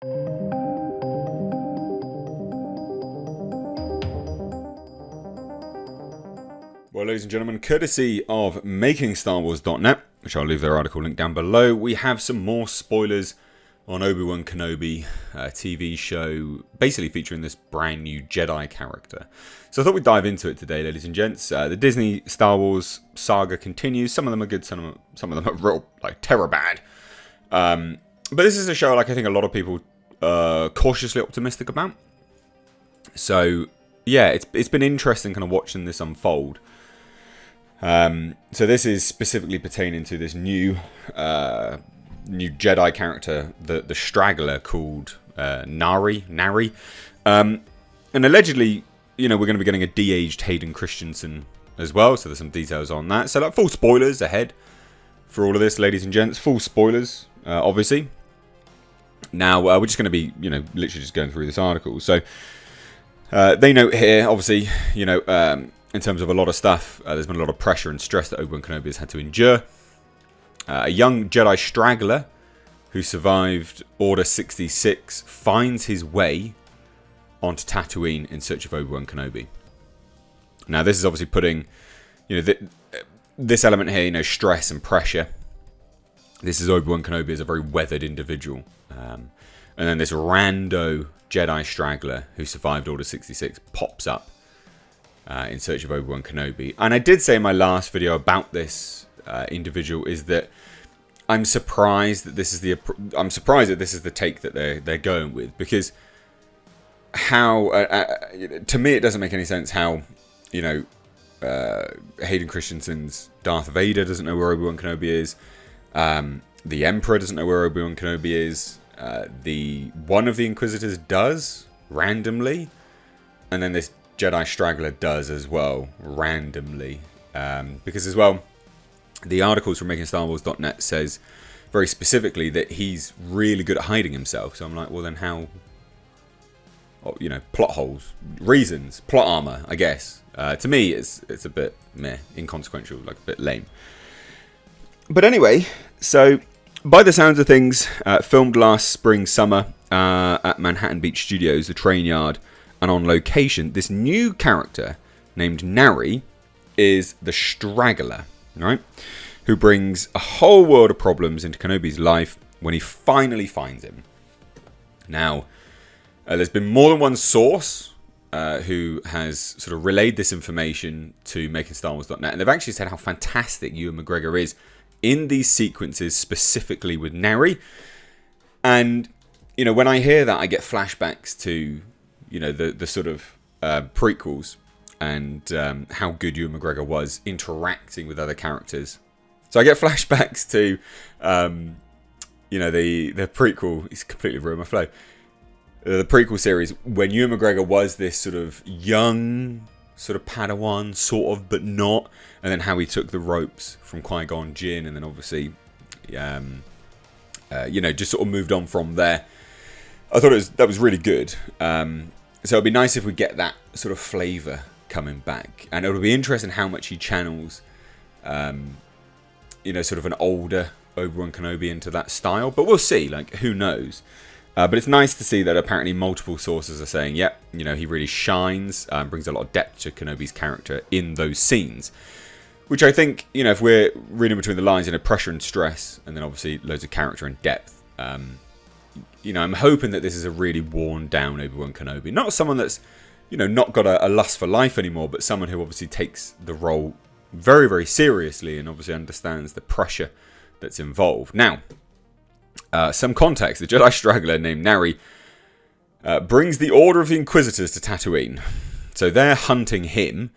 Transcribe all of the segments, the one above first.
Well, ladies and gentlemen, courtesy of MakingStarWars.net, which I'll leave their article link down below, we have some more spoilers on Obi-Wan Kenobi, a TV show basically featuring this brand new Jedi character. So I thought we'd dive into it today, ladies and gents. The Disney Star Wars saga continues. Some of them are good, some of them are real, like, terror bad. But this is a show, like, I think a lot of people are cautiously optimistic about. So, yeah, it's been interesting kind of watching this unfold. So this is specifically pertaining to this new Jedi character, the Straggler, called Nari. And allegedly, you know, we're going to be getting a de-aged Hayden Christensen as well. So there's some details on that. So like full spoilers ahead for all of this, ladies and gents. Full spoilers, obviously. Now we're just going to be, you know, literally just going through this article. So they note here, obviously, you know, in terms of a lot of stuff, there's been a lot of pressure and stress that Obi-Wan Kenobi has had to endure. A young Jedi straggler who survived Order 66 finds his way onto Tatooine in search of Obi-Wan Kenobi. Now, this is obviously putting, you know, this element here, you know, stress and pressure. This is Obi-Wan Kenobi as a very weathered individual. And then this rando Jedi straggler who survived Order 66 pops up in search of Obi-Wan Kenobi. And I did say in my last video about this individual is that I'm surprised that this is the take that they're going with, because how to me it doesn't make any sense how, you know, Hayden Christensen's Darth Vader doesn't know where Obi-Wan Kenobi is. The Emperor doesn't know where Obi-Wan Kenobi is. One of the Inquisitors does randomly, and then this Jedi straggler does as well randomly, because as well the articles from MakingStarWars.net says very specifically that he's really good at hiding himself. So I'm like, well then how, you know, plot holes, reasons, plot armor, I guess. To me it's a bit meh, inconsequential, like a bit lame. But anyway, so by the sounds of things, filmed last spring summer at Manhattan Beach Studios, the train yard. And on location, this new character named Nari is the Straggler, right? Who brings a whole world of problems into Kenobi's life when he finally finds him. Now, there's been more than one source who has sort of relayed this information to MakingStarWars.net, and they've actually said how fantastic Ewan McGregor is in these sequences, specifically with Nari. And, you know, when I hear that, I get flashbacks to, you know, the sort of prequels and how good Ewan McGregor was interacting with other characters. So I get flashbacks to, you know, the prequel. It's completely ruined my flow. The prequel series, when Ewan McGregor was this sort of young, sort of Padawan, sort of, but not. And then how he took the ropes from Qui-Gon Jinn, and then obviously, you know, just sort of moved on from there. I thought that was really good. So it'd be nice if we get that sort of flavour coming back. And it'll be interesting how much he channels, you know, sort of an older Obi-Wan Kenobi into that style. But we'll see, like, who knows. But it's nice to see that apparently multiple sources are saying, yep, you know, he really shines, brings a lot of depth to Kenobi's character in those scenes. Which I think, you know, if we're reading between the lines, you know, pressure and stress, and then obviously loads of character and depth, you know, I'm hoping that this is a really worn down Obi-Wan Kenobi. Not someone that's, you know, not got a lust for life anymore, but someone who obviously takes the role very, very seriously and obviously understands the pressure that's involved. Now, some context. The Jedi straggler named Nari brings the Order of the Inquisitors to Tatooine. So they're hunting him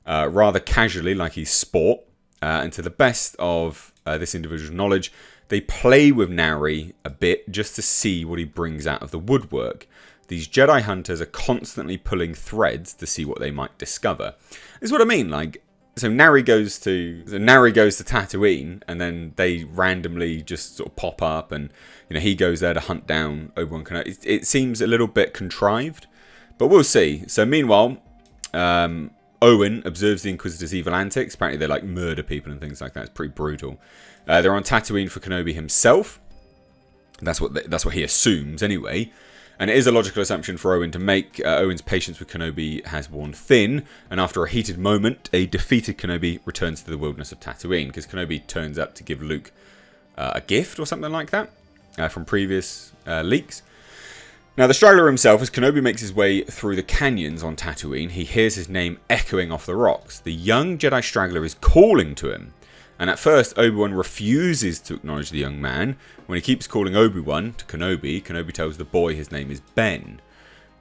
rather casually, like he's sport. And to the best of this individual's knowledge, they play with Nari a bit just to see what he brings out of the woodwork. These Jedi hunters are constantly pulling threads to see what they might discover. This is what I mean. Like, so Nari goes to Tatooine, and then they randomly just sort of pop up, and you know he goes there to hunt down Obi-Wan Kenobi. It seems a little bit contrived, but we'll see. So meanwhile, Owen observes the Inquisitor's evil antics. Apparently they like murder people and things like that. It's pretty brutal. They're on Tatooine for Kenobi himself. That's what he assumes anyway. And it is a logical assumption for Owen to make. Owen's patience with Kenobi has worn thin, and after a heated moment, a defeated Kenobi returns to the wilderness of Tatooine, because Kenobi turns up to give Luke a gift or something like that from previous leaks. Now, the straggler himself, as Kenobi makes his way through the canyons on Tatooine, he hears his name echoing off the rocks. The young Jedi straggler is calling to him. And at first, Obi-Wan refuses to acknowledge the young man. When he keeps calling Obi-Wan to Kenobi, Kenobi tells the boy his name is Ben.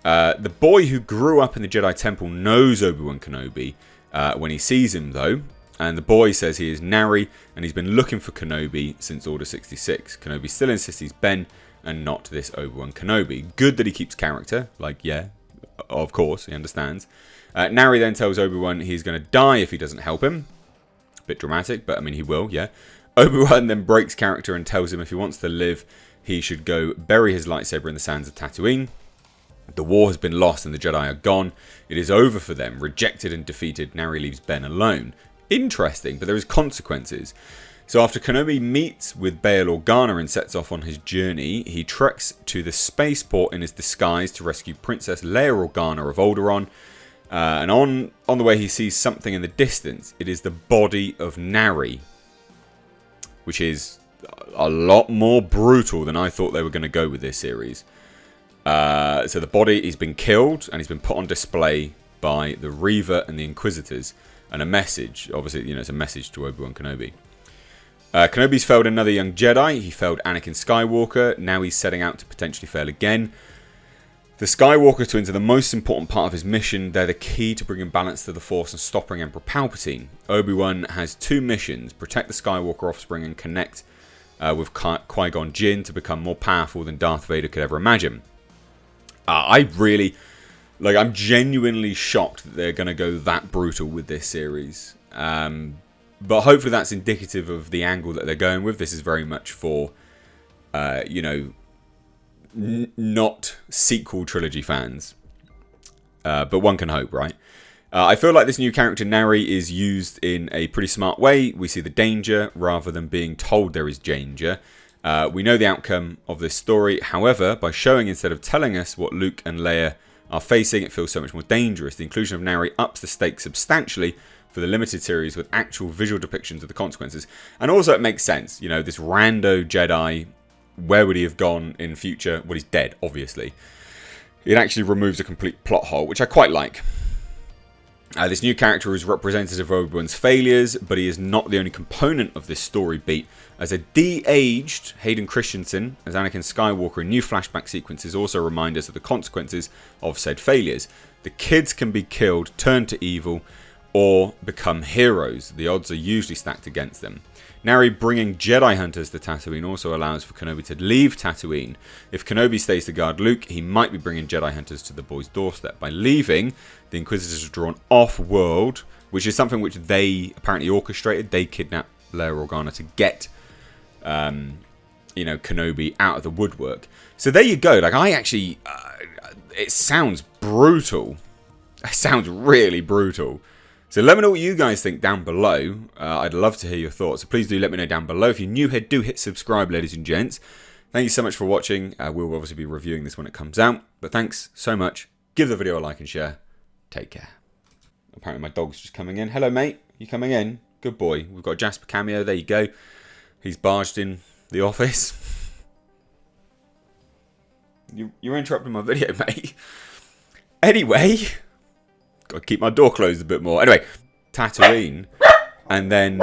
The boy who grew up in the Jedi Temple knows Obi-Wan Kenobi when he sees him, though. And the boy says he is Nari, and he's been looking for Kenobi since Order 66. Kenobi still insists he's Ben, and not this Obi-Wan Kenobi. Good that he keeps character. Like, yeah, of course, he understands. Nari then tells Obi-Wan he's going to die if he doesn't help him. Bit dramatic, but I mean, he will, yeah. Obi-Wan then breaks character and tells him if he wants to live, he should go bury his lightsaber in the sands of Tatooine. The war has been lost and the Jedi are gone. It is over for them. Rejected and defeated, Nari leaves Ben alone. Interesting, but there is consequences. So after Kenobi meets with Bail Organa and sets off on his journey, he treks to the spaceport in his disguise to rescue Princess Leia Organa of Alderaan. And on the way he sees something in the distance. It is the body of Nari, which is a lot more brutal than I thought they were going to go with this series. So the body, he's been killed and he's been put on display by the Reaver and the Inquisitors. And a message, obviously, it's a message to Obi-Wan Kenobi. Kenobi's failed another young Jedi. He failed Anakin Skywalker. Now he's setting out to potentially fail again. The Skywalker twins are the most important part of his mission. They're the key to bringing balance to the Force and stopping Emperor Palpatine. Obi-Wan has two missions: protect the Skywalker offspring and connect with Qui-Gon Jinn to become more powerful than Darth Vader could ever imagine. I'm genuinely shocked that they're going to go that brutal with this series. But hopefully that's indicative of the angle that they're going with. This is very much for, not sequel trilogy fans. But one can hope, right? I feel like this new character, Nari, is used in a pretty smart way. We see the danger rather than being told there is danger. We know the outcome of this story. However, by showing instead of telling us what Luke and Leia are facing, it feels so much more dangerous. The inclusion of Nari ups the stakes substantially for the limited series with actual visual depictions of the consequences. And also it makes sense. This rando Jedi, where would he have gone in future? Well, he's dead, obviously. It actually removes a complete plot hole, which I quite like. This new character is representative of Obi-Wan's failures, but he is not the only component of this story beat, as a de-aged Hayden Christensen as Anakin Skywalker in new flashback sequences also remind us of the consequences of said failures. The kids can be killed, turn to evil, or become heroes. The odds are usually stacked against them. Nari bringing Jedi hunters to Tatooine also allows for Kenobi to leave Tatooine. If Kenobi stays to guard Luke, he might be bringing Jedi hunters to the boy's doorstep. By leaving, the Inquisitors are drawn off-world, which is something which they apparently orchestrated. They kidnapped Leia Organa to get, Kenobi out of the woodwork. So there you go. It sounds brutal. It sounds really brutal. So let me know what you guys think down below. I'd love to hear your thoughts. So please do let me know down below. If you're new here, do hit subscribe, ladies and gents. Thank you so much for watching. We'll obviously be reviewing this when it comes out. But thanks so much. Give the video a like and share. Take care. Apparently my dog's just coming in. Hello, mate. You coming in? Good boy. We've got Jasper cameo. There you go. He's barged in the office. You're interrupting my video, mate. Anyway... Got to keep my door closed a bit more. Anyway, Tatooine, and then